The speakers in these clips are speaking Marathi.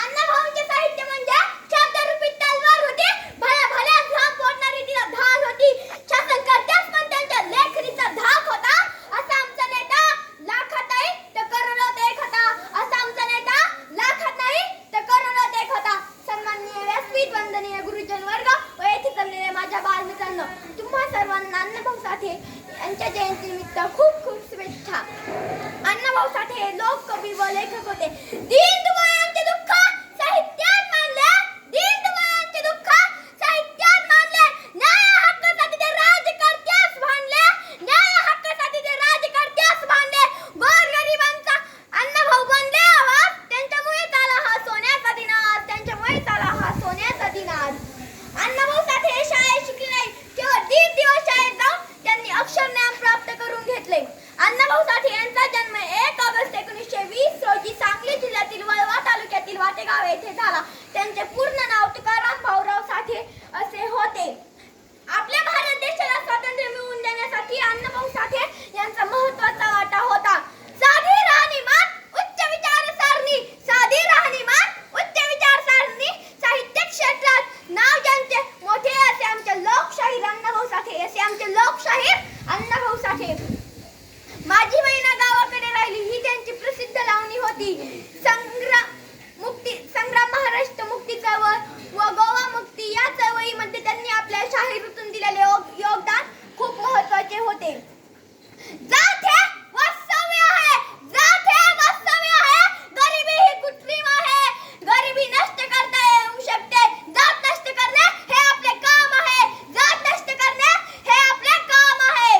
अण्णाभाऊंचे साहित्य म्हणजे शब्दरूपी तलवार होती, भल्या भल्या घाम फोडणारी तिला धार होती. शासनकर्त्यास पण त्यांच्या लेखणीचा धाक होता. असा आमचा नेता लाखात नाही तर करोडोत एक होता. असा आमचा नेता लाखात नाही तर करोडोत एक होता. सन्माननीय व्यासपीठ, वंदनीय गुरुजन वर्ग व येथे जमलेले माझ्या बालमित्रांनो, तुम्हा सर्वांना अण्णाभाऊ साठे यांच्या जयंतीनिमित्त खूप खूप शुभेच्छा. अण्णाभाऊ साठे हे लोक कवी व लेखक होते. दीनदुबळ्यांचे दुःख साहित्यात मांडले, दीनदुबळ्यांचे दुःख साहित्यात मांडले. न्याय हक्कासाठी ते राज्यकर्त्यास भांडले, न्याय हक्कासाठी ते राज्यकर्त्यास भांडले. गोरगरिबांचा अण्णाभाऊ बनले आवाज, त्यांच्यामुळेच आला हा सोन्याचा दिनाज, त्यांच्यामुळेच आला हा सोन्याचा दिनाज. अण्णाभाऊ साठे हे शाळेत शिकले नाही, केवळ 1.5 दिवस शाळेत जाऊन त्यांनी अक्षरज्ञान प्राप्त करून घेतले. अण्णाभाऊ साठे यांचा जन्म 1 ऑगस्ट 1920 रोजी सांगली जिल्ह्यातील वळवा तालुक्यातील वाटेगाव येथे झाला. त्यांचे पूर्ण नाव तुकाराम भाऊराव साठे असे होते. आपल्या भारत देशाला स्वातंत्र्य मिळवून देण्यासाठी अण्णाभाऊ साठे यांचा महत्त्वाचा वाटा होता. साधी राहणीमान, उच्च विचारसरणी, साधी राहणीमान, उच्च विचारसरणी. साहित्य क्षेत्रात नाव ज्यांचे मोठे असे आमचे लोकशाहीर अण्णाभाऊ साठे, असे आमचे लोकशाहीर अण्णाभाऊ साठे. माझी मैना गावाकडे राहिली ही त्यांची प्रसिद्ध लावणी होती. संग्राम, महाराष्ट्र मुक्ती चळवळ व गोवा मुक्ती या चळवळीमध्ये त्यांनी आपल्या शाहिरीतून दिलेले योगदान खूप महत्त्वाचे होते. जात है वास्तव्य है, जात है वास्तव्य है, गरिबी ही कृत्रिम आहे, गरिबी नष्ट करता येऊ शकते, जात नष्ट करणे हे आपले काम आहे, जात नष्ट करणे हे आपले काम आहे.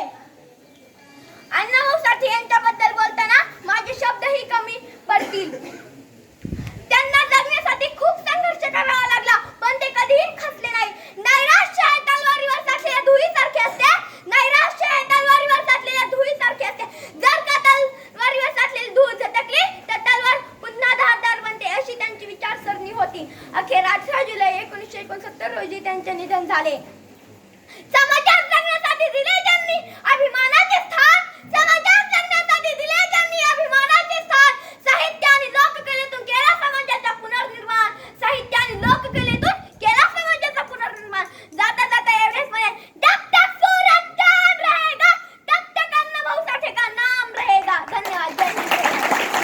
अण्णाभाऊ साठे यांच्याबद्दल बोलताना माझे शब्दही कमी पडतील. त्यांना जगण्यासाठी खूप संघर्ष करावा लागला, पण ते कधीही खचले नाही. नैराश्य हे तलवारीवर साठलेल्या धुळीसारखे असते, नैराश्य हे तलवारीवर साठलेल्या धुळीसारखे असते. जर का तलवारीवर साठलेली धूळ झटकली तर तलवार पुन्हा धारदार बनते, अशी त्यांची विचारसरणी होती. अखेर 18 जुलै 1969 रोजी त्यांचे निधन झाले.